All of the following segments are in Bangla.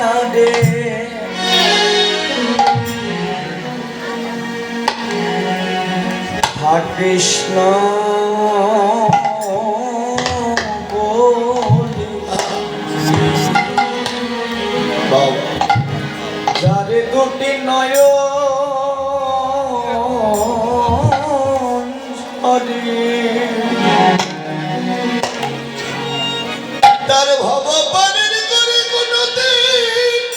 না রে হা কৃষ্ণ যারে দুটি নয়ন ঝরে তার ভগবানের করে কোনদিন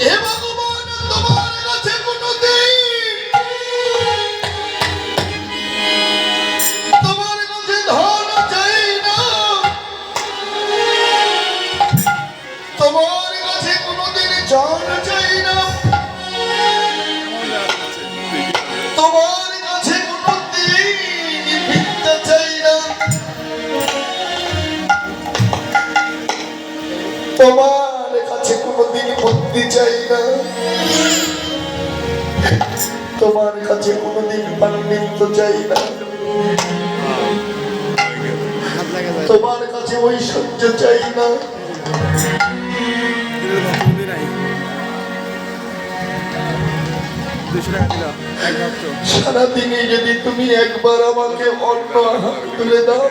হে ভগবান তোমার কাছে কোনদিন তোমার কাছে ধন চাই না, তোমার কাছে কোনদিন জন চাই না, তোমার কাছে কোনদিন ভিক্ষা চাই না, তোমার কাছে কোনদিন মুক্তি চাই না, তোমার কাছে কোনদিন পাণ্ডিত্য চাই না, তোমার কাছে ঐশ্বর্য চাই না, সারাদিনে যদি তুমি একবার আমাকে অন্য হাত তুলে দাও